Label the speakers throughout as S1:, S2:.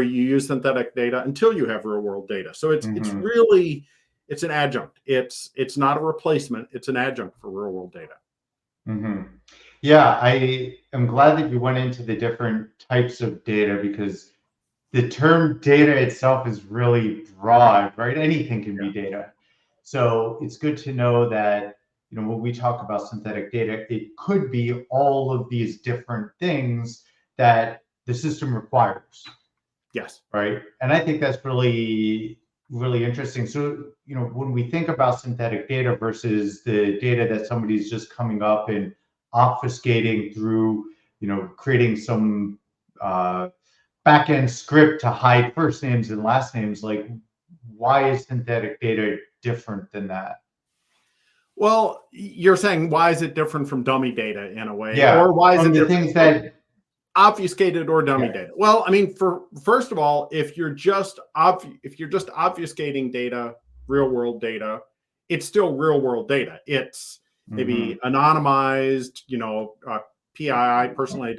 S1: you use synthetic data until you have real world data. So it's
S2: Mm-hmm.
S1: really, it's an adjunct. It's not a replacement. It's an adjunct for real world data.
S2: Mm-hmm. Yeah, I am glad that you went into the different types of data, because the term data itself is really broad, right? Anything can be data. So it's good to know that, when we talk about synthetic data, it could be all of these different things that the system requires.
S1: Yes.
S2: Right. And I think that's really, really interesting. So, when we think about synthetic data versus the data that somebody's just coming up and obfuscating through, creating some backend script to hide first names and last names, like, why is synthetic data different than that?
S1: Well, you're saying, why is it different from dummy data in a way?
S2: Yeah,
S1: Or why is
S2: from
S1: it
S2: the
S1: different
S2: things
S1: from
S2: that
S1: obfuscated or dummy data? Well, I mean, first of all, if you're just obfuscating data, real world data, it's still real world data. It's maybe anonymized, PII, personally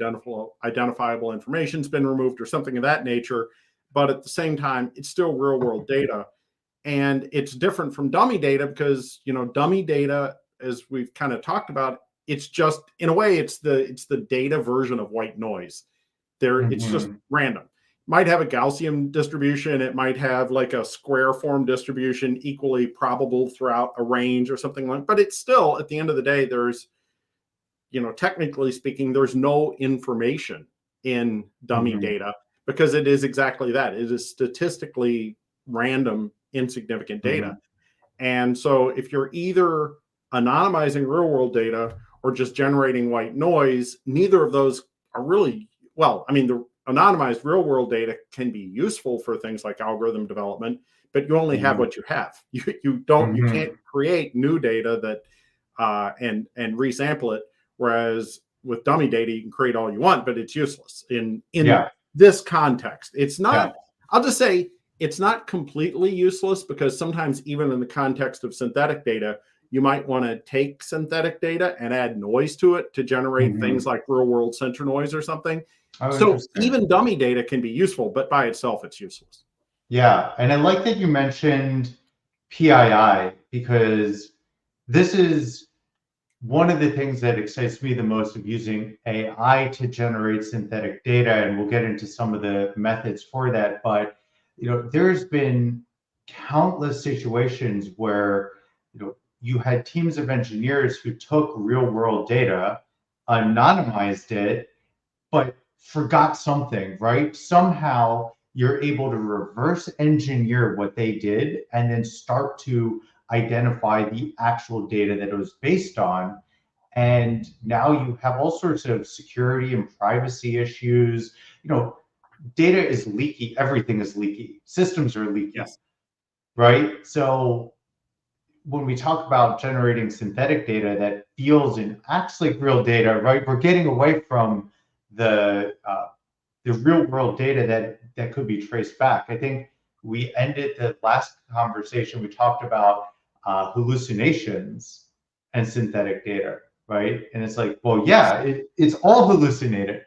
S1: identifiable information's been removed or something of that nature. But at the same time, it's still real world data. And it's different from dummy data because, dummy data, as we've kind of talked about, it's just, in a way, it's the data version of white noise. It's just random. Might have a Gaussian distribution. It might have like a square form distribution, equally probable throughout a range or something like. But it's still, at the end of the day, there's, technically speaking, there's no information in dummy data, because it is exactly that. It is statistically random, insignificant data. And so if you're either anonymizing real world data or just generating white noise, neither of those are really, well, I mean, the anonymized real world data can be useful for things like algorithm development, but you only have what you have. You can't create new data that and resample it. Whereas with dummy data, you can create all you want, but it's useless in this context. It's not, I'll just say, it's not completely useless, because sometimes even in the context of synthetic data, you might want to take synthetic data and add noise to it to generate things like real world center noise or something.
S2: Oh,
S1: so even dummy data can be useful, but by itself, it's useless.
S2: Yeah. And I like that you mentioned PII, because this is one of the things that excites me the most of using AI to generate synthetic data. And we'll get into some of the methods for that. But, there's been countless situations where, you had teams of engineers who took real world data, anonymized it, but forgot something, right? Somehow you're able to reverse engineer what they did and then start to identify the actual data that it was based on. And now you have all sorts of security and privacy issues. Data is leaky. Everything is leaky. Systems are leaky, right? So when we talk about generating synthetic data that feels and acts like real data, right, we're getting away from the real world data that could be traced back. I think we ended the last conversation, we talked about hallucinations and synthetic data, right? And it's like, well, yeah, it's all hallucinated,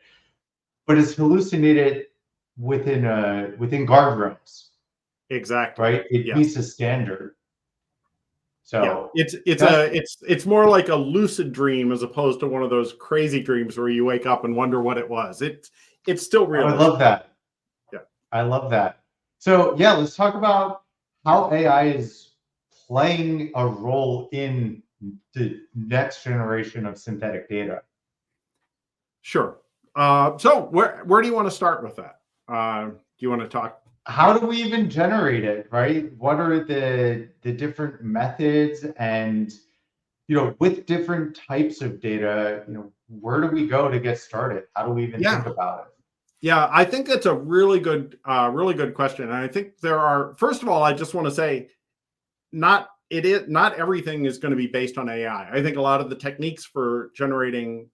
S2: but it's hallucinated within guardrails.
S1: Exactly.
S2: Right? It meets a standard. So
S1: it's more like a lucid dream as opposed to one of those crazy dreams where you wake up and wonder what it was. It's still real.
S2: I love that.
S1: Yeah,
S2: I love that. So let's talk about how AI is playing a role in the next generation of synthetic data.
S1: Sure. So where do you want to start with that? Do you want to talk?
S2: How do we even generate it, right? What are the different methods, and with different types of data, where do we go to get started? How do we even think about it?
S1: Yeah, I think that's a really good question. And I think there are, first of all, I just want to say, not everything is going to be based on AI. I think a lot of the techniques for generating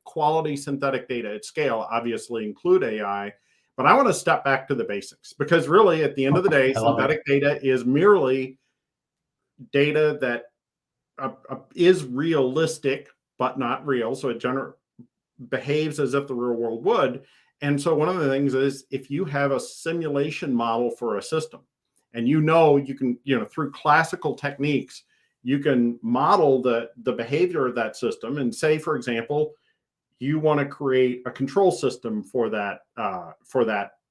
S1: quality synthetic data at scale obviously include AI. But I want to step back to the basics, because really, at the end of the day, synthetic data is merely data that is realistic, but not real. So it behaves as if the real world would. And so one of the things is, if you have a simulation model for a system, and you can, through classical techniques, you can model the behavior of that system, and say, for example, you want to create a control system for that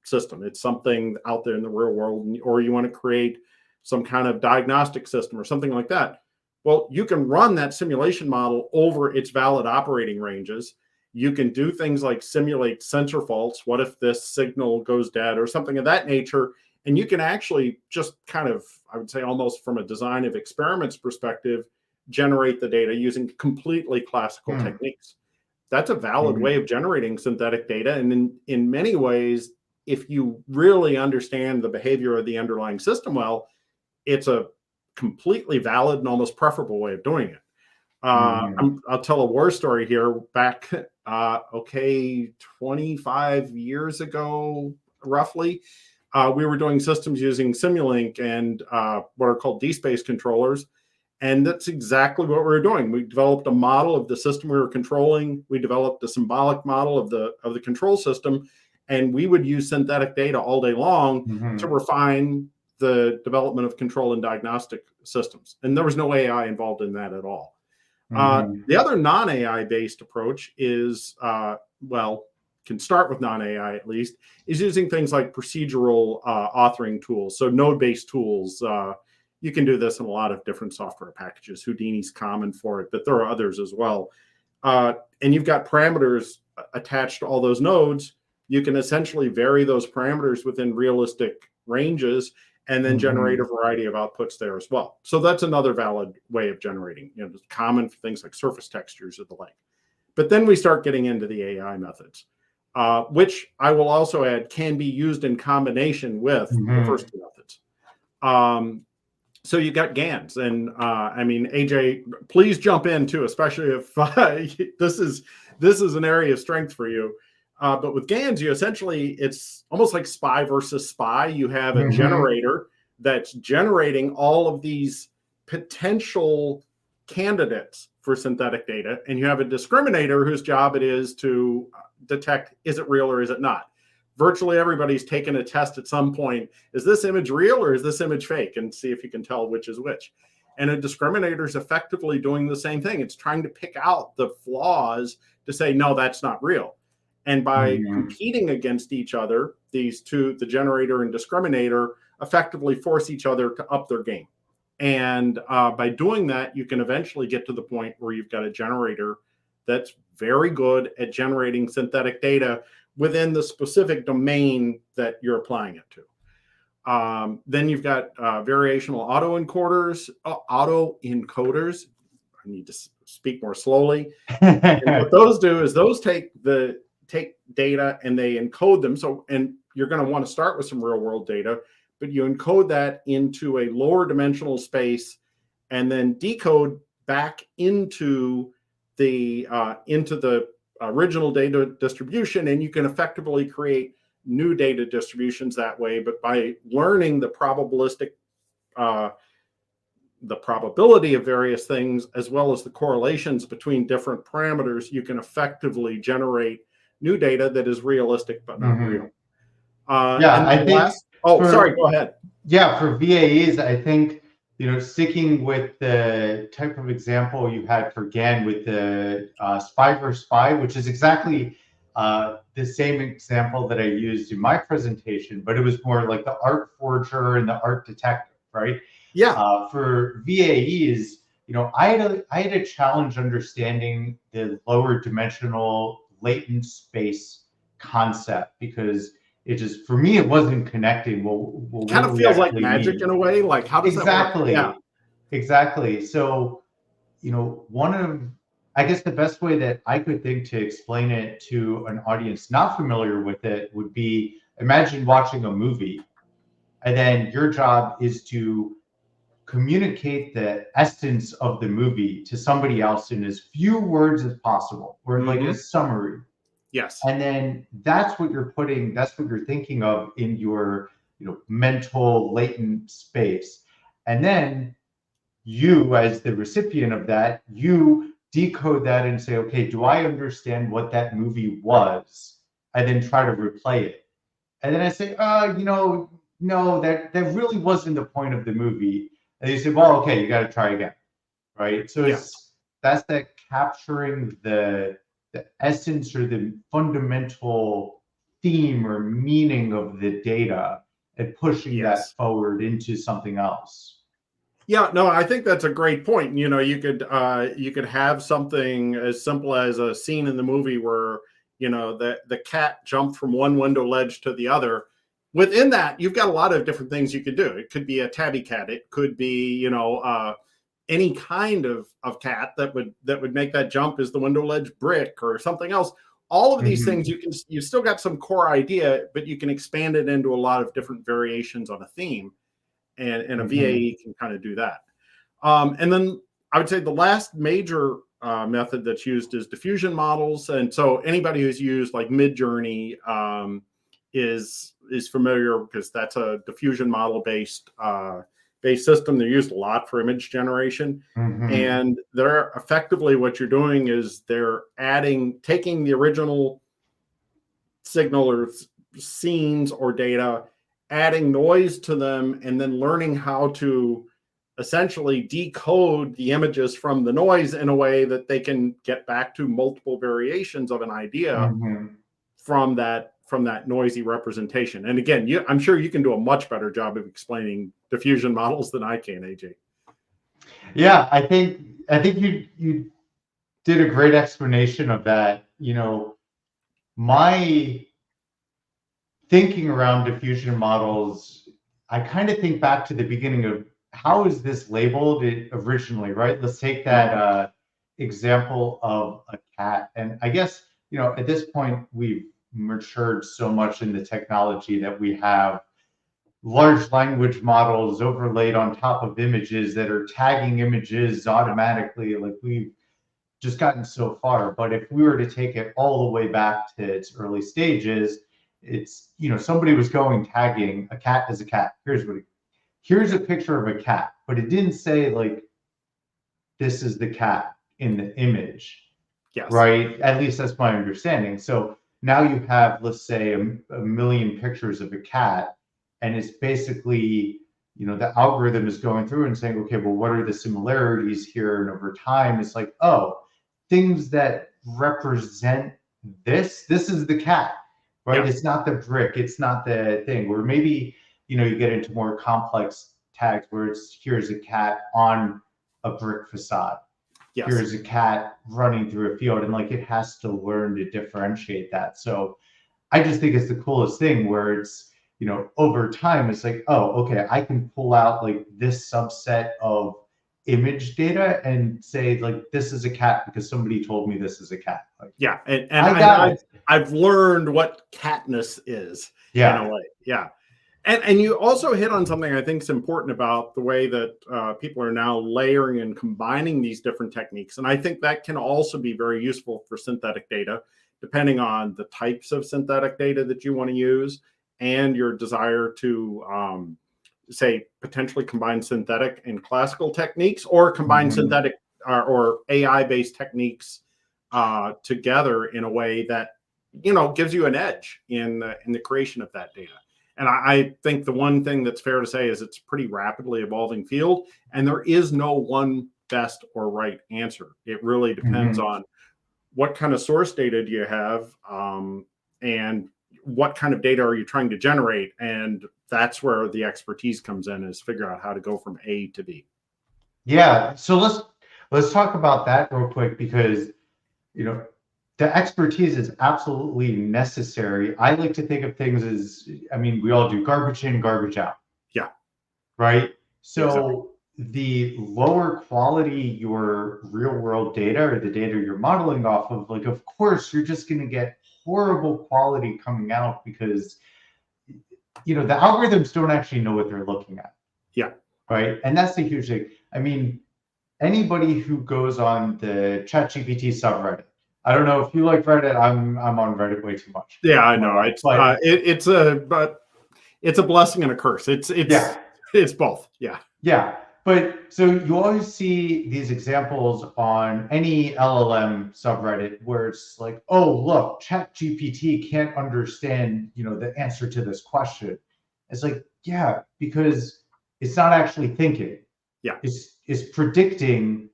S1: system. It's something out there in the real world, or you want to create some kind of diagnostic system or something like that. Well, you can run that simulation model over its valid operating ranges. You can do things like simulate sensor faults. What if this signal goes dead or something of that nature? And you can actually just kind of, I would say, almost from a design of experiments perspective, generate the data using completely classical techniques. That's a valid way of generating synthetic data. And in many ways, if you really understand the behavior of the underlying system well, it's a completely valid and almost preferable way of doing it. I'll tell a war story here. Back, 25 years ago, roughly, we were doing systems using Simulink and what are called DSpace controllers. And that's exactly what we were doing. We developed a model of the system we were controlling. We developed a symbolic model of the control system, and we would use synthetic data all day long to refine the development of control and diagnostic systems. And there was no AI involved in that at all. The other non-AI based approach is, can start with non-AI at least, is using things like procedural authoring tools. So node-based tools. You can do this in a lot of different software packages. Houdini's common for it, but there are others as well. And you've got parameters attached to all those nodes. You can essentially vary those parameters within realistic ranges and then generate a variety of outputs there as well. So that's another valid way of generating, it's common for things like surface textures or the like. But then we start getting into the AI methods, which I will also add can be used in combination with the first two methods. So you got GANs, and AJ, please jump in too, especially if this is an area of strength for you. But with GANs, it's almost like spy versus spy. You have a generator that's generating all of these potential candidates for synthetic data, and you have a discriminator whose job it is to detect, is it real or is it not? Virtually everybody's taken a test at some point. Is this image real or is this image fake? And see if you can tell which is which. And a discriminator is effectively doing the same thing. It's trying to pick out the flaws to say, no, that's not real. And by competing against each other, these two, the generator and discriminator, effectively force each other to up their game. And by doing that, you can eventually get to the point where you've got a generator that's very good at generating synthetic data within the specific domain that you're applying it to. Then you've got variational autoencoders. I need to speak more slowly. And what those do is those take data and they encode them. So, and you're going to want to start with some real world data, but you encode that into a lower dimensional space and then decode back into the original data distribution, and you can effectively create new data distributions that way. But by learning the probability of various things, as well as the correlations between different parameters, you can effectively generate new data that is realistic but not real. Sorry, go ahead.
S2: Yeah, for VAEs, I think, sticking with the type of example you had for GAN with the spy versus spy, which is exactly the same example that I used in my presentation, but it was more like the art forger and the art detective, right?
S1: Yeah.
S2: For VAEs, I had a challenge understanding the lower dimensional latent space concept, because it just, for me, it wasn't connecting. Well,
S1: kind of feels like magic in a way. Like, how does that work? Yeah.
S2: Exactly. So, I guess the best way that I could think to explain it to an audience not familiar with it would be, imagine watching a movie, and then your job is to communicate the essence of the movie to somebody else in as few words as possible, or like a summary.
S1: Yes.
S2: And then that's what you're thinking of in your, mental latent space. And then you, as the recipient of that, you decode that and say, okay, do I understand what that movie was? I then try to replay it. And then I say, no, that really wasn't the point of the movie. And they say, well, okay, you got to try again, right? So that's that capturing the essence or the fundamental theme or meaning of the data and pushing that forward into something else.
S1: Yeah, no, I think that's a great point. You could have something as simple as a scene in the movie where the cat jumped from one window ledge to the other. Within that, you've got a lot of different things you could do. It could be a tabby cat. It could be any kind of cat that would make that jump as the window ledge brick or something else. All of these things you still got some core idea, but you can expand it into a lot of different variations on a theme. And a VAE can kind of do that. And then I would say the last major method that's used is diffusion models. And so anybody who's used like Midjourney is familiar, because that's a diffusion model based system. They're used a lot for image generation. And they're effectively, what you're doing is they're taking the original signal or scenes or data, adding noise to them, and then learning how to essentially decode the images from the noise in a way that they can get back to multiple variations of an idea from that noisy representation. And again, I'm sure you can do a much better job of explaining diffusion models than I can, AJ.
S2: Yeah, I think you did a great explanation of that. My thinking around diffusion models, I kind of think back to the beginning of how is this labeled originally, right? Let's take that example of a cat. And I guess, at this point, we've matured so much in the technology that we have large language models overlaid on top of images that are tagging images automatically. Like, we've just gotten so far. But if we were to take it all the way back to its early stages, it's, somebody was tagging a cat as a cat. Here's a picture of a cat, but it didn't say like, this is the cat in the image.
S1: Yes.
S2: Right? At least that's my understanding. So now you have, let's say, a million pictures of a cat, and it's basically, the algorithm is going through and saying, okay, well, what are the similarities here? And over time, it's like, oh, things that represent this is the cat. Right? It's not the brick. It's not the thing. Or maybe, you get into more complex tags where it's, here's a cat on a brick facade.
S1: Yes.
S2: Here's a cat running through a field, and like, it has to learn to differentiate that. So I just think it's the coolest thing where it's, over time, it's like, oh, okay, I can pull out like this subset of image data and say like, this is a cat because somebody told me this is a cat. Like,
S1: yeah, and I've learned what catness is. In a way. Yeah. And you also hit on something I think is important about the way that people are now layering and combining these different techniques. And I think that can also be very useful for synthetic data, depending on the types of synthetic data that you want to use and your desire to, say, potentially combine synthetic and classical techniques, or combine synthetic or AI-based techniques together in a way that, gives you an edge in the creation of that data. And I think the one thing that's fair to say is it's a pretty rapidly evolving field, and there is no one best or right answer. It really depends on what kind of source data do you have, and what kind of data are you trying to generate. And that's where the expertise comes in, is figure out how to go from A to B. Yeah.
S2: So let's talk about that real quick, because, the expertise is absolutely necessary. I like to think of things as, we all do garbage in, garbage out.
S1: Yeah.
S2: Right. So the lower quality your real world data or the data you're modeling off of, like, of course, you're just going to get horrible quality coming out, because, the algorithms don't actually know what they're looking at.
S1: Yeah.
S2: Right. And that's the huge thing. Anybody who goes on the ChatGPT subreddit, I don't know if you like Reddit. I'm on Reddit way too much.
S1: Yeah, I know. It's a blessing and a curse. It's both. Yeah.
S2: Yeah. But so you always see these examples on any LLM subreddit where it's like, oh, look, ChatGPT can't understand, the answer to this question. It's like, yeah, because it's not actually thinking.
S1: Yeah.
S2: It's predicting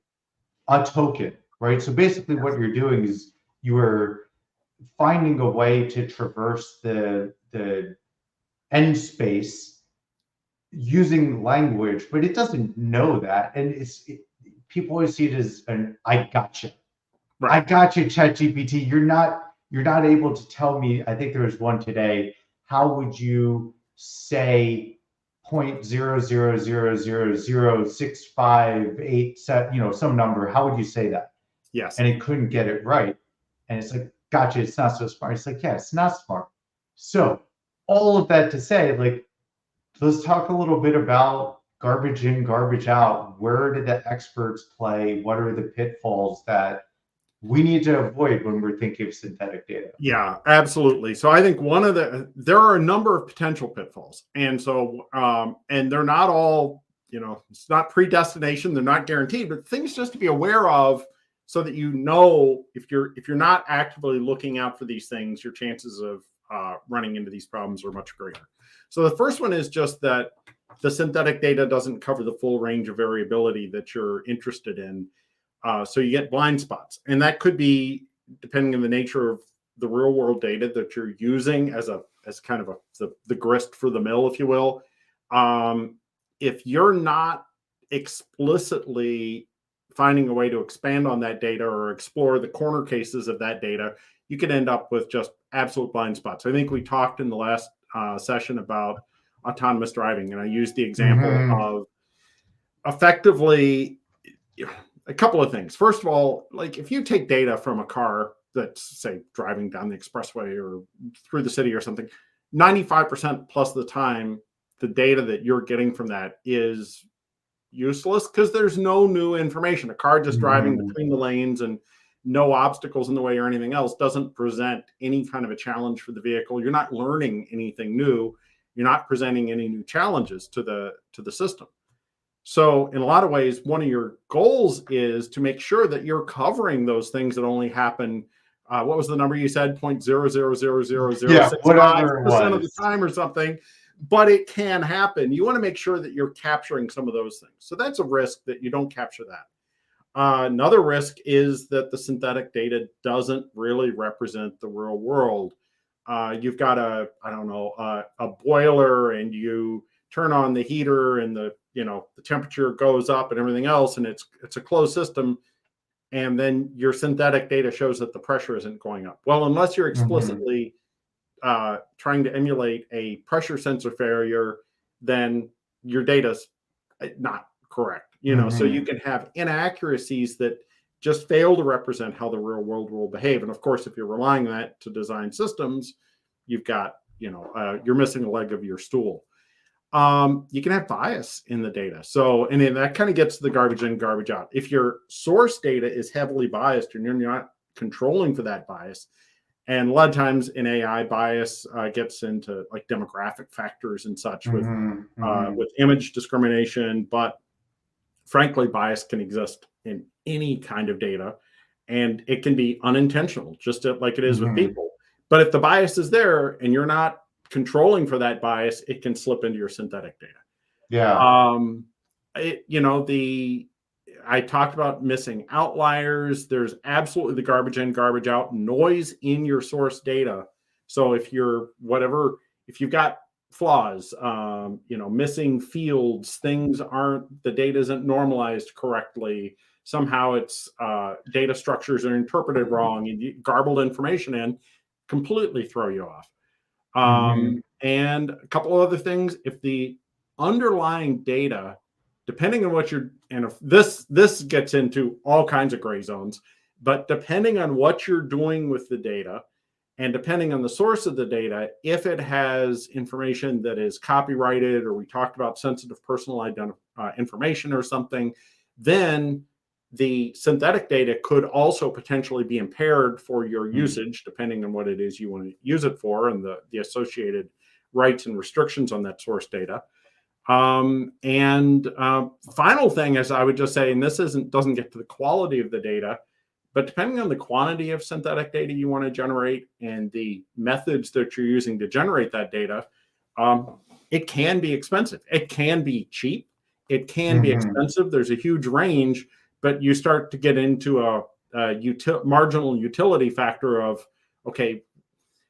S2: a token, right? So basically what you're doing is you are finding a way to traverse the end space using language, but it doesn't know that. And people always see it as an I gotcha.
S1: Right.
S2: I gotcha, ChatGPT. You're not able to tell me. I think there was one today. How would you say 0.0000658, some number? How would you say that?
S1: Yes.
S2: And it couldn't get it right. And it's like, gotcha, it's not so smart. It's like, yeah, it's not smart. So all of that to say, like, let's talk a little bit about garbage in, garbage out. Where did the experts play? What are the pitfalls that we need to avoid when we're thinking of synthetic data?
S1: Yeah, absolutely. So I think there are a number of potential pitfalls. And so, and they're not all, it's not predestination. They're not guaranteed, but things just to be aware of so that, if you're not actively looking out for these things, your chances of running into these problems are much greater. So the first one is just that the synthetic data doesn't cover the full range of variability that you're interested in. So you get blind spots, and that could be depending on the nature of the real world data that you're using as kind of the grist for the mill, if you will. If you're not explicitly finding a way to expand on that data or explore the corner cases of that data, you could end up with just absolute blind spots. I think we talked in the last session about autonomous driving, and I used the example of effectively a couple of things. First of all, like if you take data from a car that's, say, driving down the expressway or through the city or something, 95% plus of the time, the data that you're getting from that is useless because there's no new information. A car just driving between the lanes and no obstacles in the way or anything else doesn't present any kind of a challenge for the vehicle. You're not learning anything new. You're not presenting any new challenges to the system. So in a lot of ways, one of your goals is to make sure that you're covering those things that only happen. What was the number you said? 0.0000065% of the time or something, but it can happen. You want to make sure that you're capturing some of those things. So that's a risk that you don't capture that. Another risk is that the synthetic data doesn't really represent the real world. You've got a boiler, and you turn on the heater, and the temperature goes up and everything else, and it's a closed system. And then your synthetic data shows that the pressure isn't going up. Well, unless you're explicitly trying to emulate a pressure sensor failure, then your data's not correct. So you can have inaccuracies that just fail to represent how the real world will behave. And of course, if you're relying on that to design systems, you've got, you're missing a leg of your stool. You can have bias in the data. So, and then that kind of gets to the garbage in, garbage out. If your source data is heavily biased and you're not controlling for that bias, and a lot of times in AI, bias gets into like demographic factors and such with image discrimination. But frankly, bias can exist in any kind of data, and it can be unintentional, just like it is with people. But if the bias is there and you're not controlling for that bias, it can slip into your synthetic data.
S2: Yeah.
S1: I talked about missing outliers. There's absolutely the garbage in, garbage out, noise in your source data. So if you've got flaws, missing fields, the data isn't normalized correctly. Somehow it's data structures are interpreted wrong, and you garbled information in, completely throw you off. And a couple of other things, if the underlying data, depending on what if this gets into all kinds of gray zones, but depending on what you're doing with the data and depending on the source of the data, if it has information that is copyrighted, or we talked about sensitive personal information or something, then the synthetic data could also potentially be impaired for your usage, depending on what it is you want to use it for and the associated rights and restrictions on that source data. And final thing is, I would just say, and this doesn't get to the quality of the data, but depending on the quantity of synthetic data you want to generate and the methods that you're using to generate that data, it can be expensive. It can be cheap. It can be expensive. There's a huge range, but you start to get into a marginal utility factor of, okay,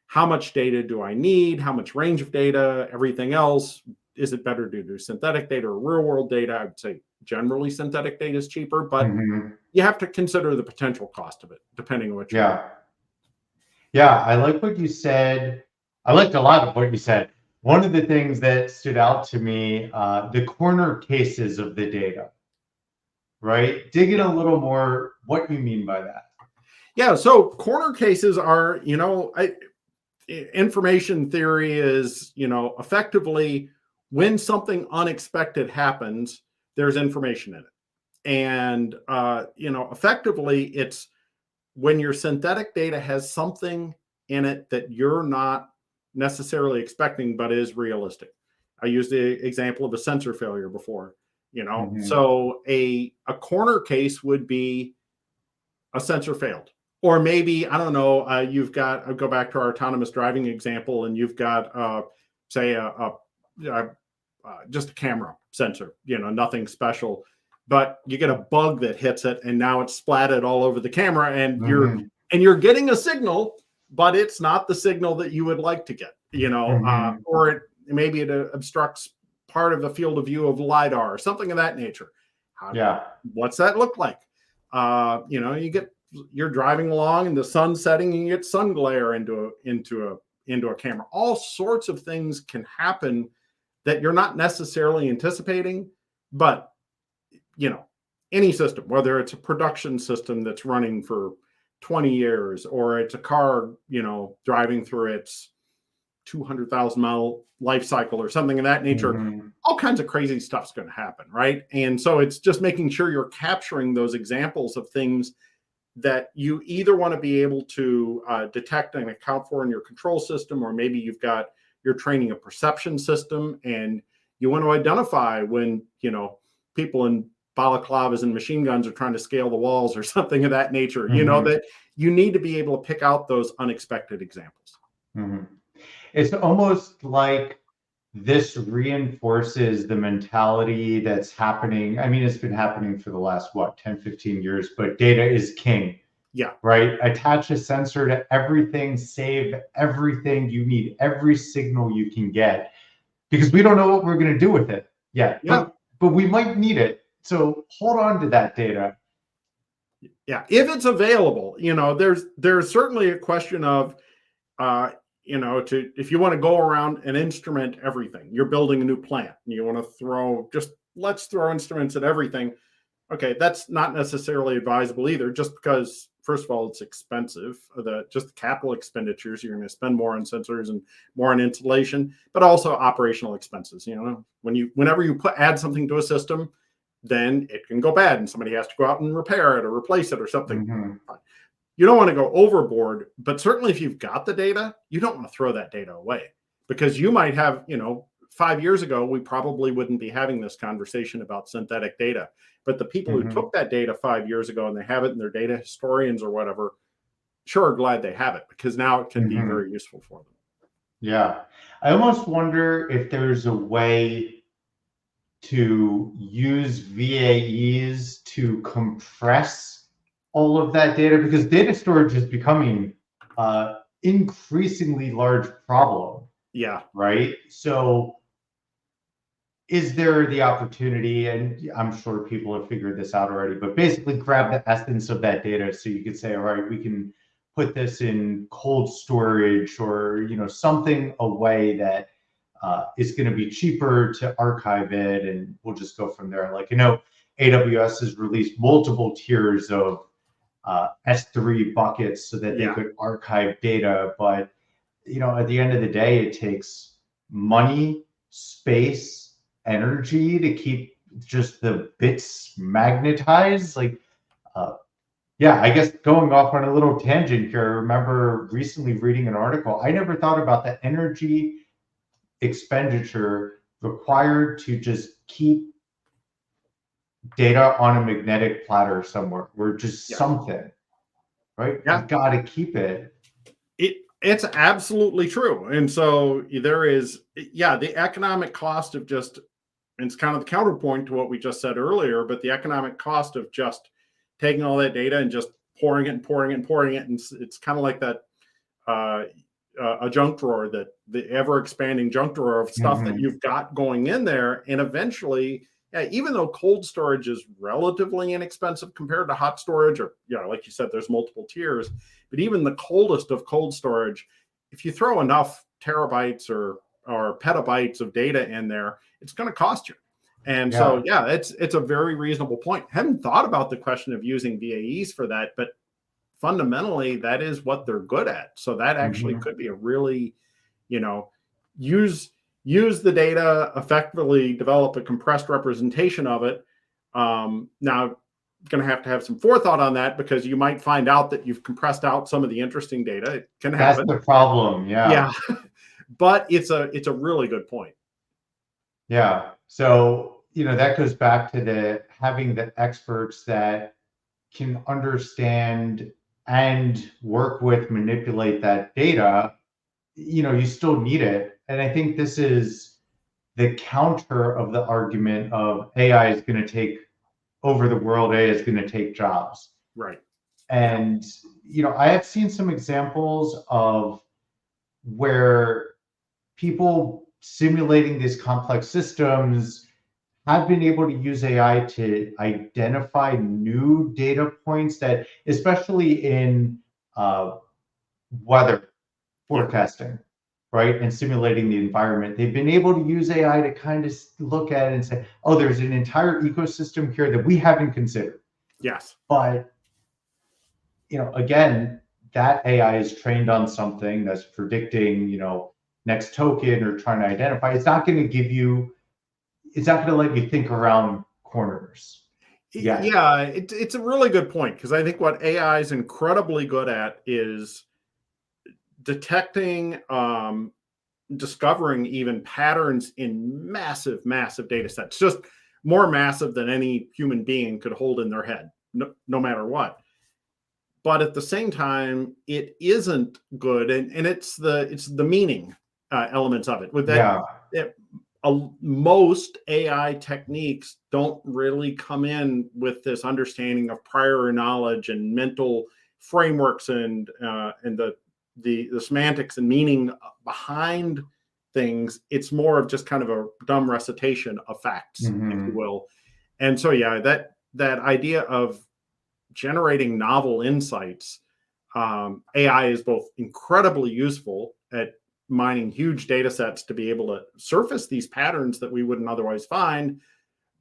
S1: how much data do I need? How much range of data? Everything else. Is it better to do synthetic data or real world data? I would say generally synthetic data is cheaper, but you have to consider the potential cost of it, depending on what you're doing.
S2: Yeah, I like what you said. I liked a lot of what you said. One of the things that stood out to me, the corner cases of the data, right? Dig in a little more what you mean by that.
S1: Yeah, so corner cases are, information theory is, effectively when something unexpected happens, there's information in it. And, effectively, it's when your synthetic data has something in it that you're not necessarily expecting, but is realistic. I used the example of a sensor failure before, so a corner case would be a sensor failed. Or maybe, I don't know, I'll go back to our autonomous driving example, and you've got, say, just a camera sensor, nothing special, but you get a bug that hits it, and now it's splatted all over the camera, and you're getting a signal, but it's not the signal that you would like to get, or maybe it obstructs part of the field of view of LiDAR or something of that nature. What's that look like? You're driving along and the sun's setting and you get sun glare into a camera. All sorts of things can happen that you're not necessarily anticipating, but any system, whether it's a production system that's running for 20 years or it's a car, driving through its 200,000 mile life cycle or something of that nature, all kinds of crazy stuff's going to happen, right? And so it's just making sure you're capturing those examples of things that you either want to be able to detect and account for in your control system, or maybe you're training a perception system and you want to identify when, people in balaclavas and machine guns are trying to scale the walls or something of that nature, that you need to be able to pick out those unexpected examples.
S2: It's almost like this reinforces the mentality that's happening. I mean, it's been happening for the last, 10, 15 years, but data is king.
S1: Yeah.
S2: Right? Attach a sensor to everything, save everything. You need every signal you can get because we don't know what we're going to do with it yet.
S1: Yeah.
S2: But we might need it. So hold on to that data.
S1: Yeah. If it's available, there's certainly a question of, if you want to go around and instrument everything, you're building a new plant and you want to let's throw instruments at everything. Okay, that's not necessarily advisable either, just because, first of all, it's expensive. Just the capital expenditures, you're going to spend more on sensors and more on installation, but also operational expenses. Whenever you add something to a system, then it can go bad and somebody has to go out and repair it or replace it or something. You don't want to go overboard, but certainly if you've got the data, you don't want to throw that data away, because you might have, 5 years ago, we probably wouldn't be having this conversation about synthetic data. But the people who took that data 5 years ago and they have it and they're data historians or whatever, sure are glad they have it, because now it can be very useful for them.
S2: Yeah. I almost wonder if there's a way to use VAEs to compress all of that data, because data storage is becoming increasingly large problem.
S1: Yeah.
S2: Right. So is there the opportunity, and I'm sure people have figured this out already, but basically grab the essence of that data so you could say, all right, we can put this in cold storage or, something, a way that is going to be cheaper to archive it, and we'll just go from there. Like, AWS has released multiple tiers of S3 buckets so that they could archive data. But, at the end of the day, it takes money, space, energy to keep just the bits magnetized. I guess going off on a little tangent here, I remember recently reading an article. I never thought about the energy expenditure required to just keep data on a magnetic platter somewhere, or just something, right?
S1: Yeah.
S2: You got to keep it.
S1: It's absolutely true. And so there is, the economic cost of just, and it's kind of the counterpoint to what we just said earlier, but the economic cost of just taking all that data and just pouring it and pouring it and pouring it. And it's kind of like that, a junk drawer, that the ever expanding junk drawer of stuff that you've got going in there. And eventually, even though cold storage is relatively inexpensive compared to hot storage, or, like you said, there's multiple tiers, but even the coldest of cold storage, if you throw enough terabytes or petabytes of data in there, it's going to cost you. And so, it's a very reasonable point. I haven't thought about the question of using VAEs for that, but fundamentally that is what they're good at. So that actually could be a really, use the data, effectively develop a compressed representation of it. Now, going to have some forethought on that, because you might find out that you've compressed out some of the interesting data. It can happen.
S2: That's the problem. Yeah.
S1: But it's a really good point.
S2: Yeah. So, that goes back to having the experts that can understand and work with, manipulate that data. You still need it. And I think this is the counter of the argument of AI is going to take over the world, AI is going to take jobs.
S1: Right.
S2: And, I have seen some examples of where people simulating these complex systems have been able to use AI to identify new data points that, especially in weather forecasting, right, and simulating the environment, they've been able to use AI to kind of look at it and say, oh, there's an entire ecosystem here that we haven't considered.
S1: Yes.
S2: But, again, that AI is trained on something that's predicting, next token or trying to identify. It's not going to let you think around corners.
S1: It's a really good point, because I think what AI is incredibly good at is detecting, discovering even patterns in massive data sets, just more massive than any human being could hold in their head, no matter what. But at the same time, it isn't good, and it's the meaning elements of it. With that, most AI techniques don't really come in with this understanding of prior knowledge and mental frameworks and the semantics and meaning behind things. It's more of just kind of a dumb recitation of facts, if you will. And so, that idea of generating novel insights, AI is both incredibly useful at mining huge data sets to be able to surface these patterns that we wouldn't otherwise find,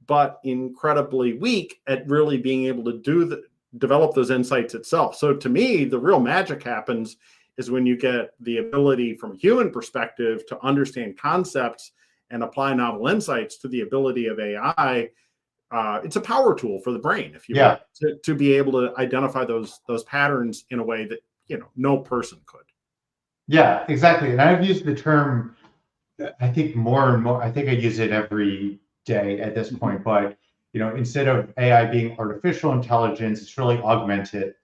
S1: but incredibly weak at really being able to develop those insights itself. So to me, the real magic happens is when you get the ability from a human perspective to understand concepts and apply novel insights to the ability of AI. It's a power tool for the brain, if you will, to be able to identify those patterns in a way that no person could.
S2: Yeah, exactly. And I've used the term, I think more and more. I think I use it every day at this point. But instead of AI being artificial intelligence, it's really augmented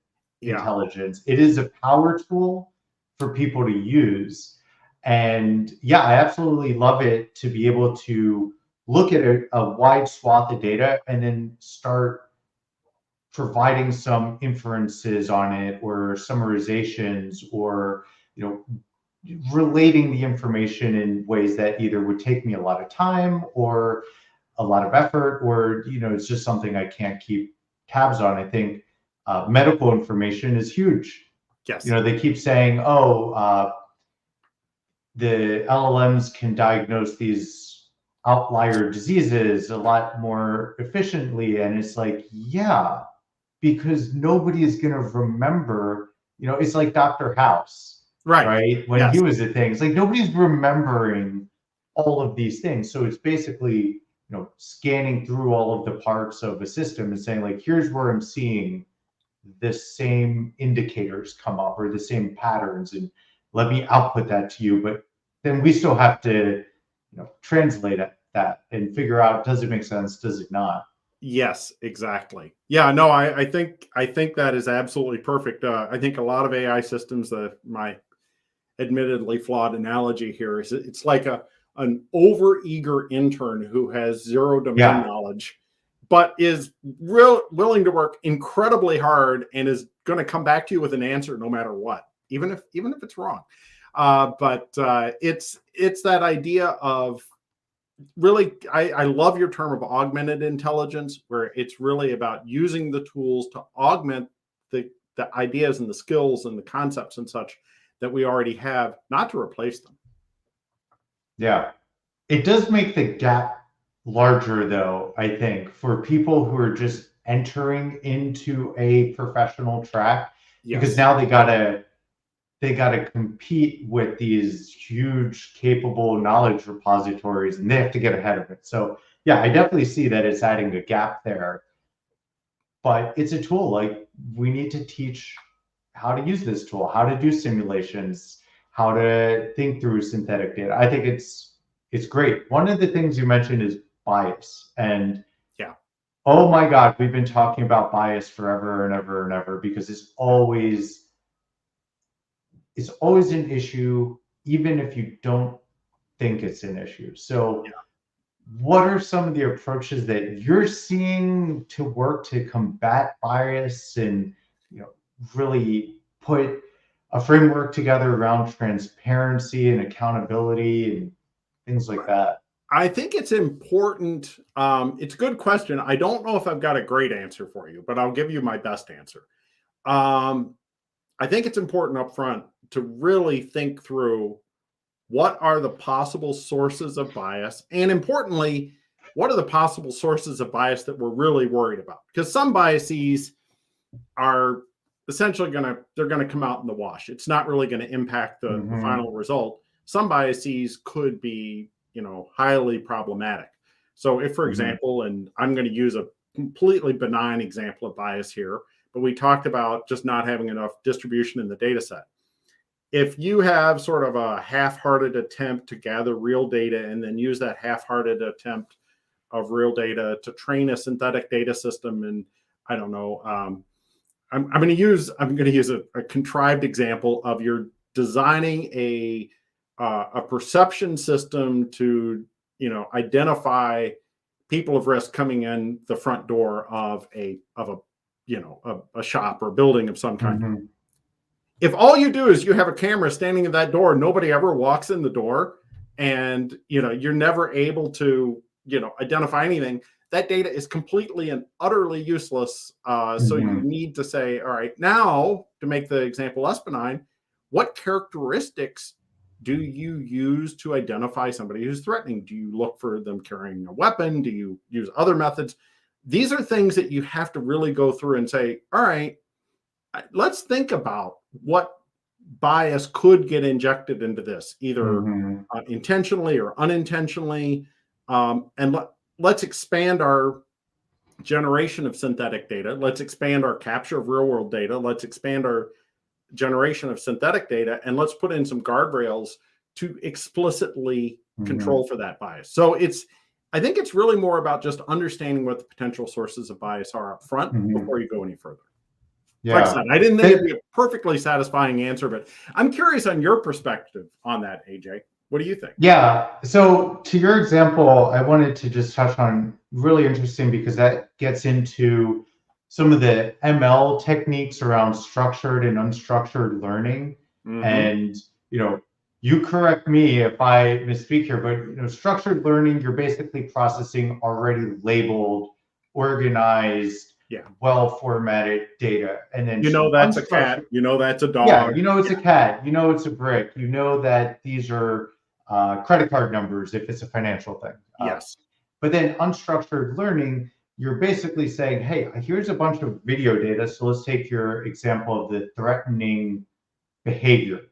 S2: intelligence. It is a power tool for people to use. And I absolutely love it to be able to look at a wide swath of data and then start providing some inferences on it, or summarizations, or relating the information in ways that either would take me a lot of time or a lot of effort, or it's just something I can't keep tabs on. I think medical information is huge.
S1: Yes.
S2: They keep saying, the LLMs can diagnose these outlier diseases a lot more efficiently, and it's like, because nobody is going to remember. It's like Dr. House, right? When he was a thing, it's like nobody's remembering all of these things. So it's basically, scanning through all of the parts of a system and saying, like, here's where I'm seeing the same indicators come up, or the same patterns, and let me output that to you. But then we still have to, translate that and figure out, does it make sense? Does it not?
S1: Yes, exactly. Yeah, no, I think that is absolutely perfect. I think a lot of AI systems, my admittedly flawed analogy here is it's like an overeager intern who has zero domain knowledge, but is willing to work incredibly hard and is going to come back to you with an answer no matter what, even if it's wrong. But it's that idea of really, I love your term of augmented intelligence, where it's really about using the tools to augment the ideas and the skills and the concepts and such that we already have, not to replace them.
S2: Yeah. It does make the gap larger, though, I think, for people who are just entering into a professional track, because
S1: Yes.
S2: now they gotta compete with these huge, capable knowledge repositories, and they have to get ahead of it. So yeah, I definitely see that it's adding a gap there. But it's a tool. Like, we need to teach how to use this tool, how to do simulations, how to think through synthetic data. I think it's great. One of the things you mentioned is bias. And
S1: yeah,
S2: oh my God, we've been talking about bias forever and ever and ever, because it's always an issue, even if you don't think it's an issue. So
S1: yeah.
S2: what are some of the approaches that you're seeing to work to combat bias and, really put a framework together around transparency and accountability and things like that?
S1: I think it's important. It's a good question. I don't know if I've got a great answer for you, but I'll give you my best answer. I think it's important up front to really think through what are the possible sources of bias, and importantly, what are the possible sources of bias that we're really worried about? Because some biases are essentially they're going to come out in the wash. It's not really going to impact the final result. Some biases could be, highly problematic. So if, for example, and I'm going to use a completely benign example of bias here, but we talked about just not having enough distribution in the data set. If you have sort of a half-hearted attempt to gather real data and then use that half-hearted attempt of real data to train a synthetic data system, and I don't know, I'm going to use a contrived example of you're designing a perception system to identify people of risk coming in the front door of a shop or building of some kind. If all you do is you have a camera standing in that door, nobody ever walks in the door, and you're never able to identify anything, that data is completely and utterly useless. So you need to say, all right, now to make the example less benign, what characteristics do you use to identify somebody who's threatening? Do you look for them carrying a weapon? Do you use other methods? These are things that you have to really go through and say, all right, let's think about what bias could get injected into this, either intentionally or unintentionally. And let's expand our generation of synthetic data. Let's expand our capture of real world data. Let's expand our generation of synthetic data, and let's put in some guardrails to explicitly control for that bias. So I think it's really more about just understanding what the potential sources of bias are up front before you go any further.
S2: Yeah.
S1: Like I said, I didn't think it'd be a perfectly satisfying answer, but I'm curious on your perspective on that, AJ. What do you think?
S2: Yeah. So to your example, I wanted to just touch on, really interesting, because that gets into some of the ML techniques around structured and unstructured learning. And, you correct me if I misspeak here, but, structured learning, you're basically processing already labeled, organized, well-formatted data. And then
S1: that's a cat, that's a dog.
S2: Yeah, it's a cat, it's a brick, that these are credit card numbers if it's a financial thing.
S1: Yes.
S2: But then unstructured learning, you're basically saying, hey, here's a bunch of video data. So let's take your example of the threatening behavior.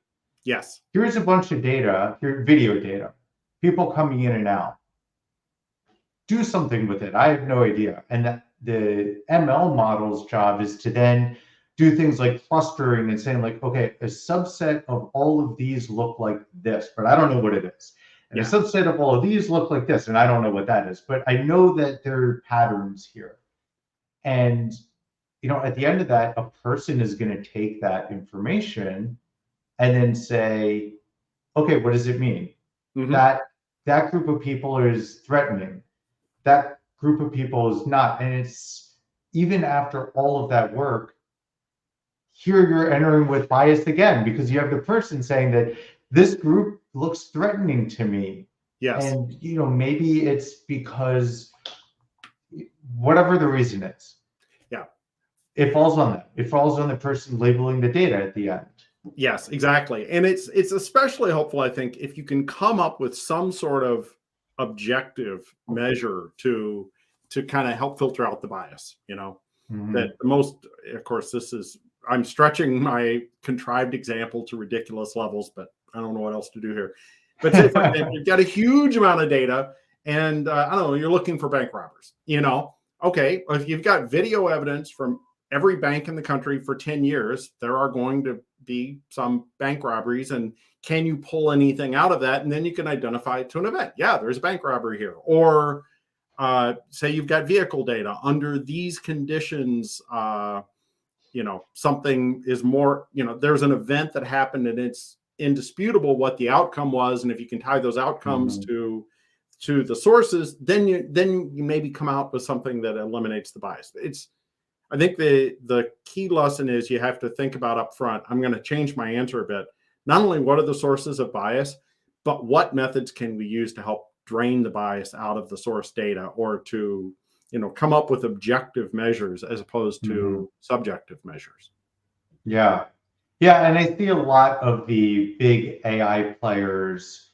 S1: Yes.
S2: Here's a bunch of data, video data, people coming in and out. Do something with it. I have no idea. And the ML model's job is to then do things like clustering and saying, like, okay, a subset of all of these look like this, but I don't know what it is. And a subset of all of these look like this. And I don't know what that is, but I know that there are patterns here. And, at the end of that, a person is going to take that information and then say, okay, what does it mean? That group of people is threatening. That group of people is not. And it's even after all of that work, here you're entering with bias again, because you have the person saying that this group looks threatening to me.
S1: Yes.
S2: And, maybe it's because whatever the reason is.
S1: Yeah.
S2: It falls on them. It falls on the person labeling the data at the end.
S1: Yes, exactly. And it's especially helpful, I think, if you can come up with some sort of objective measure to kind of help filter out the bias, that the most, of course, I'm stretching my contrived example to ridiculous levels, but I don't know what else to do here. But say, for example, you've got a huge amount of data and I don't know, you're looking for bank robbers, okay, if you've got video evidence from every bank in the country for 10 years, there are going to be some bank robberies. And can you pull anything out of that? And then you can identify it to an event. Yeah, there's a bank robbery here. Or say you've got vehicle data under these conditions, something is more, there's an event that happened and it's indisputable what the outcome was. And if you can tie those outcomes to the sources, then you maybe come out with something that eliminates the bias. I think the key lesson is you have to think about up front. I'm going to change my answer a bit. Not only what are the sources of bias, but what methods can we use to help drain the bias out of the source data, or to come up with objective measures as opposed to subjective measures.
S2: Yeah. And I see a lot of the big AI players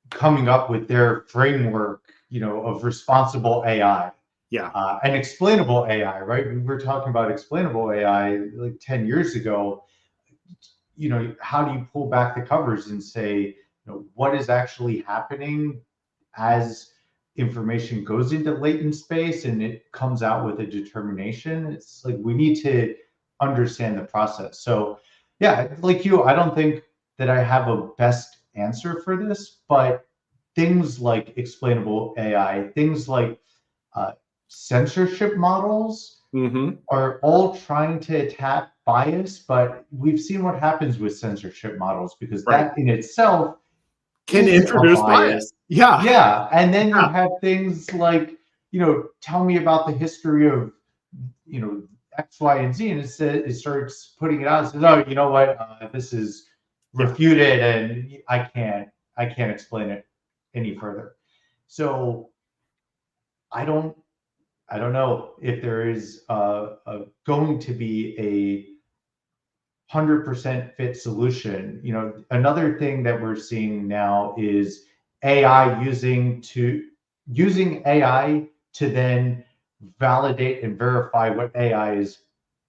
S2: coming up with their framework, of responsible AI.
S1: Yeah.
S2: And explainable AI, right? We were talking about explainable AI like 10 years ago. How do you pull back the covers and say, what is actually happening as information goes into latent space and it comes out with a determination? It's like we need to understand the process. So yeah, like I don't think that I have a best answer for this, but things like explainable AI, things like censorship models are all trying to attack bias, but we've seen what happens with censorship models, because that in itself
S1: can introduce bias.
S2: Yeah. And then you have things like, tell me about the history of, X, Y, and Z. And it starts putting it out and says, oh, you know what? This is refuted and I can't explain it any further. So I don't know if there is going to be a 100% fit solution. Another thing that we're seeing now is AI using AI to then validate and verify what AI is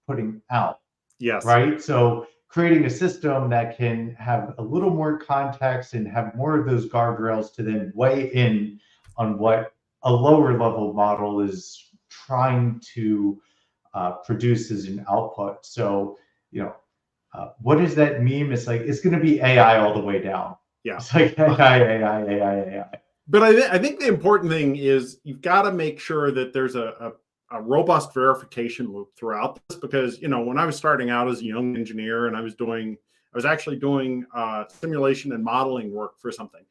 S2: putting out.
S1: Yes.
S2: Right. So creating a system that can have a little more context and have more of those guardrails to then weigh in on what a lower level model is trying to produce as an output. So, what is that meme? It's like, it's going to be AI all the way down.
S1: Yeah.
S2: It's like AI.
S1: But I think the important thing is you've got to make sure that there's a robust verification loop throughout this, because, when I was starting out as a young engineer and I was actually doing simulation and modeling work for something,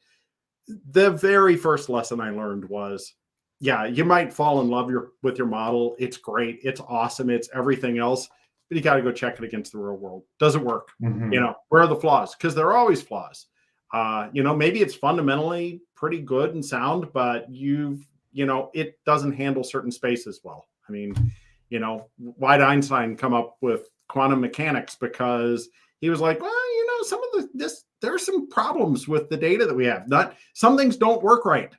S1: the very first lesson I learned was, you might fall in love with your model. It's great. It's awesome. It's everything else. But you got to go check it against the real world. Does it work? Where are the flaws? Because there are always flaws. Maybe it's fundamentally pretty good and sound, but it doesn't handle certain spaces well. I mean, why'd Einstein come up with quantum mechanics? Because he was like, well, some of there are some problems with the data that we have. Some things don't work right.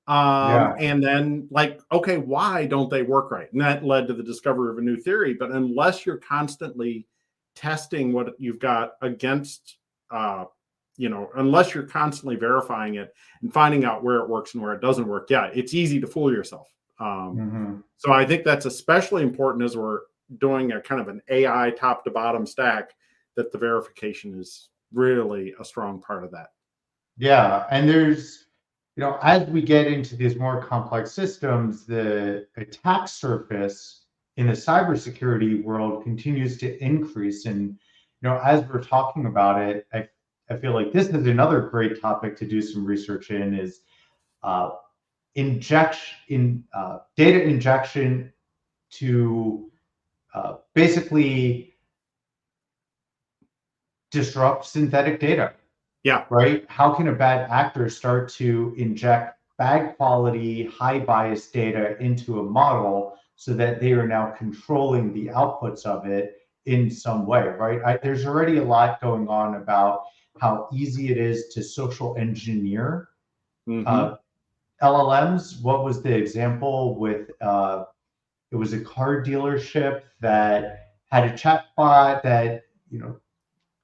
S1: And then okay, why don't they work right? And that led to the discovery of a new theory. But unless you're constantly testing what you've got against, unless you're constantly verifying it and finding out where it works and where it doesn't work, it's easy to fool yourself. So I think that's especially important as we're doing a kind of an AI top to bottom stack, that the verification is really a strong part of that.
S2: Yeah. And there's as we get into these more complex systems, the attack surface in the cybersecurity world continues to increase. And, as we're talking about it, I feel like this is another great topic to do some research in is uh, data injection to basically disrupt synthetic data.
S1: Yeah.
S2: Right? How can a bad actor start to inject bad quality, high bias data into a model so that they are now controlling the outputs of it in some way, right? There's already a lot going on about how easy it is to social engineer LLMs. What was the example with it was a car dealership that had a chatbot that,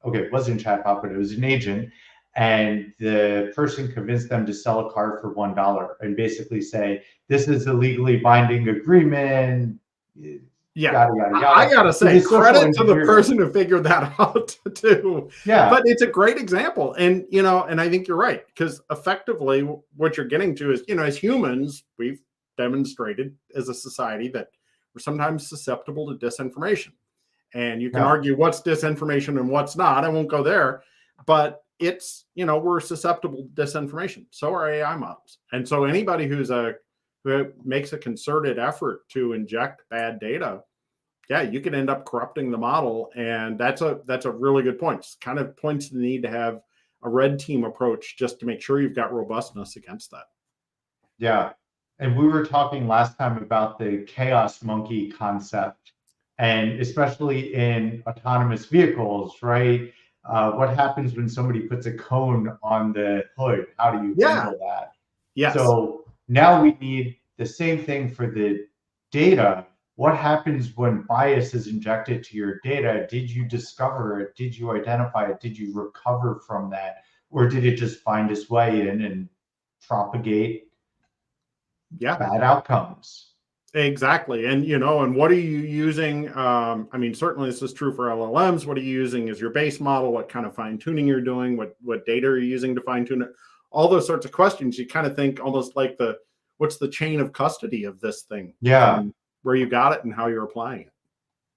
S2: okay, it wasn't a chatbot, but it was an agent. And the person convinced them to sell a car for $1 and basically say, this is a legally binding agreement.
S1: Yeah.
S2: Yada, yada, yada.
S1: I gotta say, credit to the
S2: engineering.
S1: person who figured that out too.
S2: Yeah.
S1: But it's a great example. And, and I think you're right, because effectively what you're getting to is, as humans, we've demonstrated as a society that we're sometimes susceptible to disinformation. And you can argue what's disinformation and what's not. I won't go there, but it's, we're susceptible to disinformation. So are AI models. And so anybody who makes a concerted effort to inject bad data, yeah, you can end up corrupting the model. And that's a really good point. It kind of points to the need to have a red team approach just to make sure you've got robustness against that.
S2: Yeah. And we were talking last time about the chaos monkey concept, and especially in autonomous vehicles, right? What happens when somebody puts a cone on the hood? How do you handle that?
S1: Yes.
S2: So now we need the same thing for the data. What happens when bias is injected to your data? Did you discover it? Did you identify it? Did you recover from that? Or did it just find its way in and propagate bad outcomes?
S1: Exactly. And, and what are you using? I mean, certainly this is true for LLMs. What are you using as your base model? What kind of fine tuning you're doing? What data are you using to fine tune it? All those sorts of questions. You kind of think almost like what's the chain of custody of this thing?
S2: Yeah.
S1: Where you got it and how you're applying it.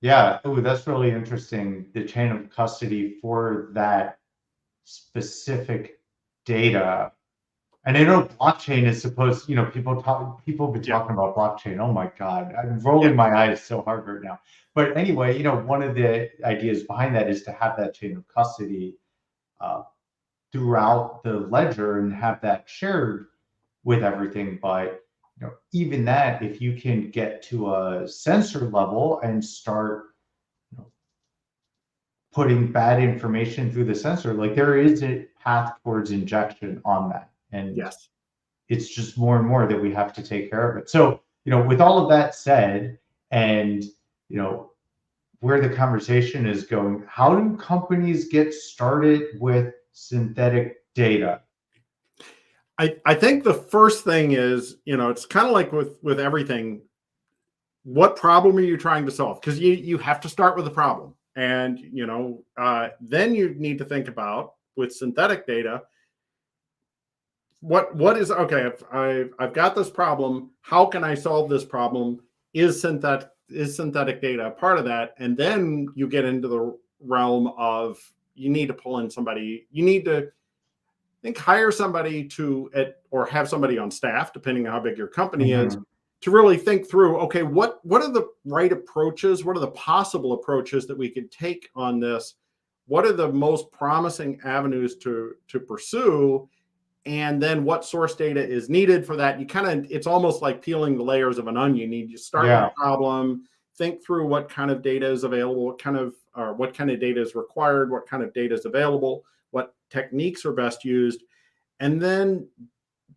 S2: Yeah. Oh, that's really interesting. The chain of custody for that specific data. And I know blockchain is supposed, people have been talking about blockchain. Oh my God, I'm rolling my eyes so hard right now. But anyway, one of the ideas behind that is to have that chain of custody throughout the ledger and have that shared with everything. But even that, if you can get to a sensor level and start putting bad information through the sensor, like there is a path towards injection on that. And it's just more and more that we have to take care of it. So, with all of that said, and, where the conversation is going, how do companies get started with synthetic data?
S1: I think the first thing is, it's kind of like with everything. What problem are you trying to solve? Because you have to start with a problem. And, then you need to think about, with synthetic data, what is, okay, I've got this problem. How can I solve this problem? Is synthetic data a part of that? And then you get into the realm of, you need to pull in somebody. You need to hire somebody or have somebody on staff, depending on how big your company is, to really think through, okay, what are the right approaches? What are the possible approaches that we could take on this? What are the most promising avenues to pursue? And then what source data is needed for that? It's almost like peeling the layers of an onion. You start with a problem, think through what kind of data is available, what kind of data is required, what kind of data is available, what techniques are best used. And then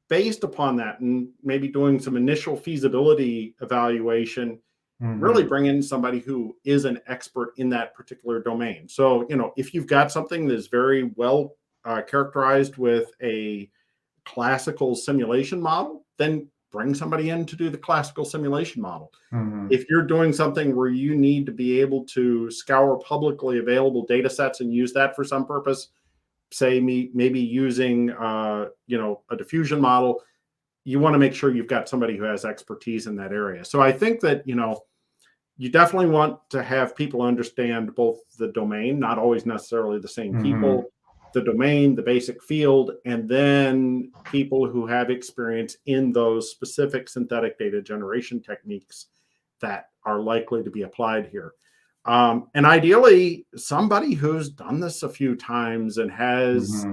S1: based upon that, and maybe doing some initial feasibility evaluation, really bring in somebody who is an expert in that particular domain. So, if you've got something that's very well characterized with a classical simulation model, then bring somebody in to do the classical simulation model. If you're doing something where you need to be able to scour publicly available data sets and use that for some purpose, say maybe using a diffusion model, you want to make sure you've got somebody who has expertise in that area. So I think that you definitely want to have people understand both the domain, not always necessarily the same people, the domain, the basic field, and then people who have experience in those specific synthetic data generation techniques that are likely to be applied here. And ideally, somebody who's done this a few times and has,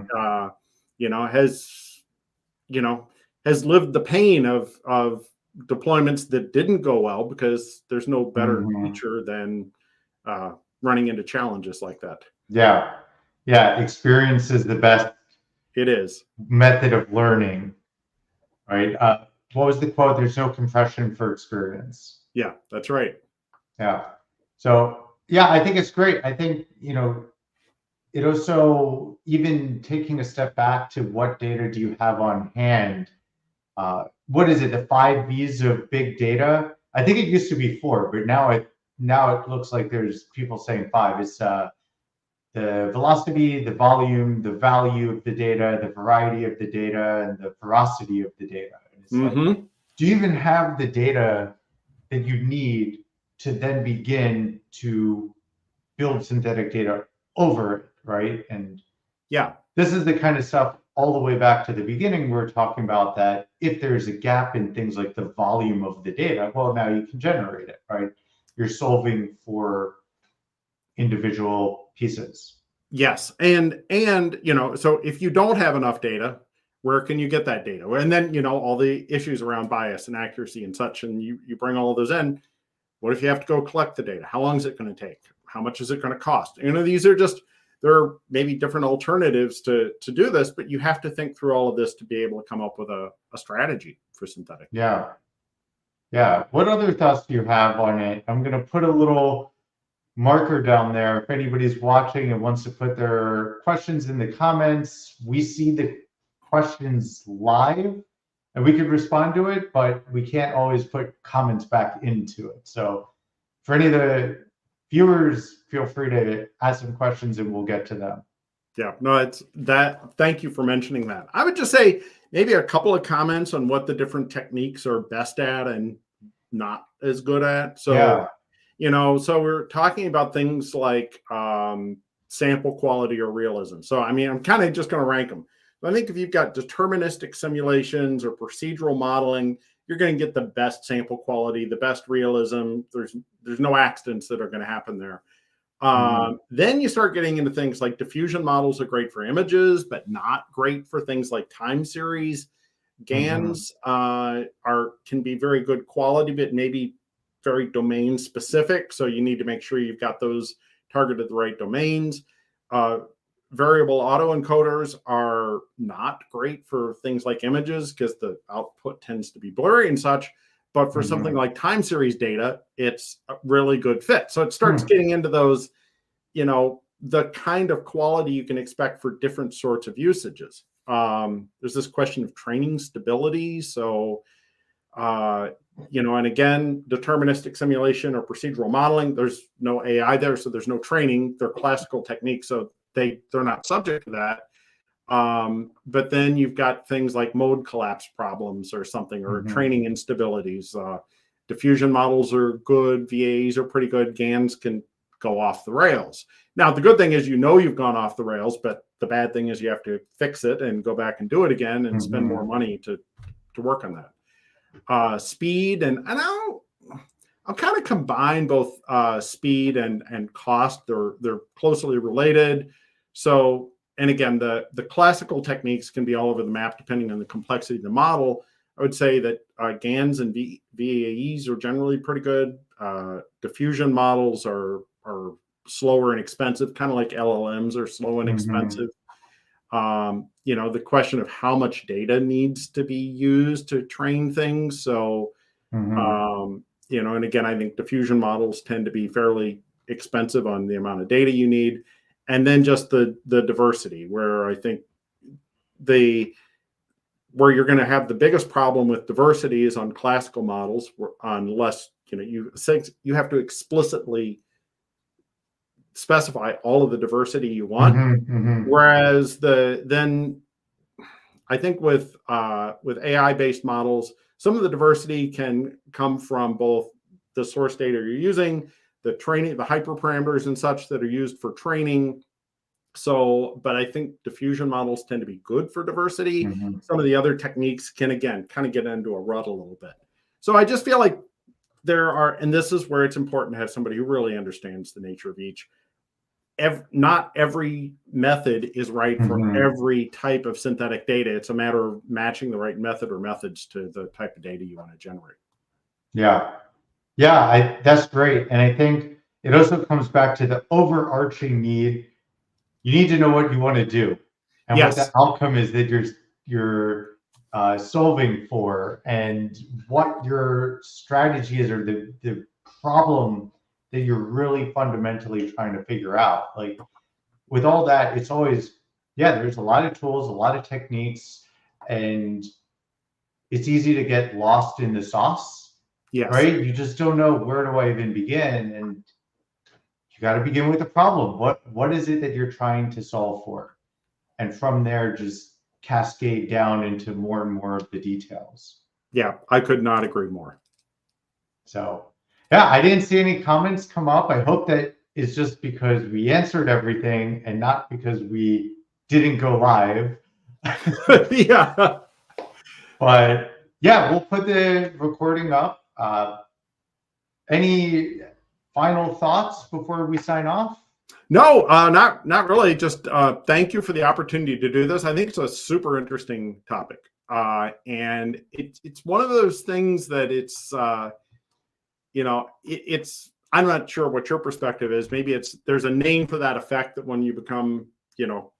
S1: has lived the pain of deployments that didn't go well, because there's no better teacher than running into challenges like that.
S2: Yeah. Experience is the best.
S1: It is
S2: method of learning, right? What was the quote? There's no compression for experience.
S1: Yeah, that's right.
S2: Yeah. So yeah, I think it's great. I think, it also, even taking a step back to what data do you have on hand? What is it? The 5 V's of big data? I think it used to be 4, but now it looks like there's people saying 5. It's the velocity, the volume, the value of the data, the variety of the data, and the veracity of the data. And it's like, do you even have the data that you need to then begin to build synthetic data over it, right? And
S1: yeah,
S2: this is the kind of stuff all the way back to the beginning we're talking about, that if there's a gap in things like the volume of the data, well, now you can generate it, right? You're solving for individual pieces.
S1: Yes. And so if you don't have enough data, where can you get that data? And then, all the issues around bias and accuracy and such, and you bring all of those in. What if you have to go collect the data? How long is it going to take? How much is it going to cost? These are there are maybe different alternatives to do this, but you have to think through all of this to be able to come up with a strategy for synthetic.
S2: Yeah. What other thoughts do you have on it? I'm going to put a little marker down there. If anybody's watching and wants to put their questions in the comments, we see the questions live and we could respond to it, but we can't always put comments back into it. So for any of the viewers, feel free to ask some questions and we'll get to them.
S1: Yeah, no, it's that. Thank you for mentioning that. I would just say maybe a couple of comments on what the different techniques are best at and not as good at. So, so we're talking about things like sample quality or realism. So, I'm kind of just going to rank them. I think if you've got deterministic simulations or procedural modeling, you're going to get the best sample quality, the best realism. There's no accidents that are going to happen there. Then you start getting into things like diffusion models are great for images, but not great for things like time series. GANs can be very good quality, but maybe very domain specific. So you need to make sure you've got those targeted the right domains. Variable autoencoders are not great for things like images because the output tends to be blurry and such. But for something like time series data, it's a really good fit. So it starts getting into those, the kind of quality you can expect for different sorts of usages. There's this question of training stability. So, and again, deterministic simulation or procedural modeling, there's no AI there, so there's no training. They're classical techniques, so they're not subject to that. But then you've got things like mode collapse problems or something, or training instabilities. Diffusion models are good. VAEs are pretty good. GANs can go off the rails. Now, the good thing is, you've gone off the rails, but the bad thing is you have to fix it and go back and do it again and spend more money to work on that. Speed and I'll kind of combine both speed and cost. They're closely related. So, and again, the classical techniques can be all over the map depending on the complexity of the model. I would say that GANs and VAEs are generally pretty good. Diffusion models are slower and expensive, kind of like LLMs are slow and expensive. The question of how much data needs to be used to train things. So, and again, I think diffusion models tend to be fairly expensive on the amount of data you need. And then just the diversity, where I think where you're going to have the biggest problem with diversity is on classical models, unless you have to explicitly specify all of the diversity you want.
S2: Mm-hmm.
S1: Whereas then I think with AI-based models, some of the diversity can come from both the source data you're using, the training, the hyperparameters and such that are used for training. So, but I think diffusion models tend to be good for diversity.
S2: Mm-hmm.
S1: Some of the other techniques can, again, kind of get into a rut a little bit. So I just feel like there are, and this is where it's important to have somebody who really understands the nature of each. Not every method is right for
S2: Mm-hmm.
S1: every type of synthetic data. It's a matter of matching the right method or methods to the type of data you want to generate.
S2: Yeah. That's great. And I think it also comes back to the overarching need. You need to know what you want to do and what the outcome is that you're solving for, and what your strategy is, or the problem that you're really fundamentally trying to figure out. Like with all that, it's always, there's a lot of tools, a lot of techniques, and it's easy to get lost in the sauce.
S1: Yes.
S2: Right? You just don't know, where do I even begin? And you got to begin with the problem. What is it that you're trying to solve for? And from there, just cascade down into more and more of the details.
S1: Yeah, I could not agree more.
S2: So, I didn't see any comments come up. I hope that it's just because we answered everything and not because we didn't go live.
S1: Yeah.
S2: But we'll put the recording up. Any final thoughts before we sign off?
S1: No, not really. Just thank you for the opportunity to do this. I think it's a super interesting topic, and it's one of those things that it's it's. I'm not sure what your perspective is. Maybe there's a name for that effect, that when you become,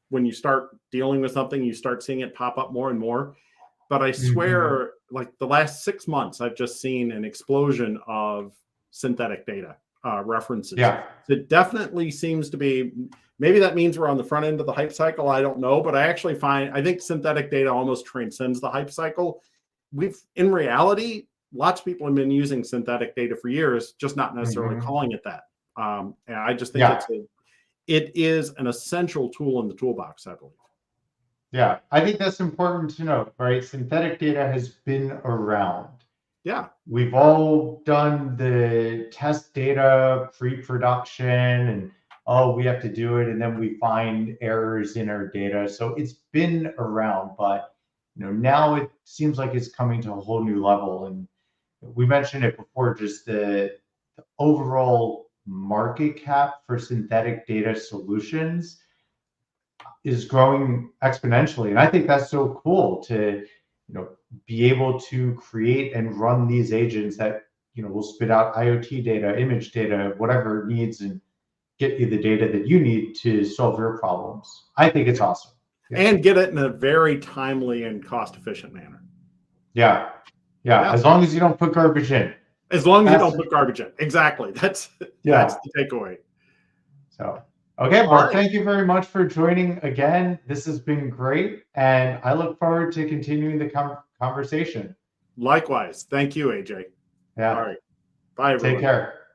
S1: when you start dealing with something, you start seeing it pop up more and more. But I swear, like the last 6 months, I've just seen an explosion of synthetic data references.
S2: Yeah.
S1: It definitely seems to be, maybe that means we're on the front end of the hype cycle. I don't know, but I think synthetic data almost transcends the hype cycle. In reality, lots of people have been using synthetic data for years, just not necessarily calling it that. And I just think it is an essential tool in the toolbox, I believe.
S2: Yeah, I think that's important to note, right? Synthetic data has been around.
S1: Yeah.
S2: We've all done the test data pre-production, and we have to do it, and then we find errors in our data. So it's been around, but now it seems like it's coming to a whole new level. And we mentioned it before, just the overall market cap for synthetic data solutions is growing exponentially. And I think that's so cool to be able to create and run these agents that will spit out IoT data, image data, whatever it needs, and get you the data that you need to solve your problems. I think it's awesome.
S1: And get it in a very timely and cost-efficient manner.
S2: Yeah. As long as you don't put garbage in.
S1: As long as you don't put garbage in. Exactly. That's the takeaway.
S2: So, okay, well, thank you very much for joining again. This has been great, and I look forward to continuing the conversation.
S1: Likewise. Thank you, AJ.
S2: Yeah.
S1: All right. Bye, everyone.
S2: Take care.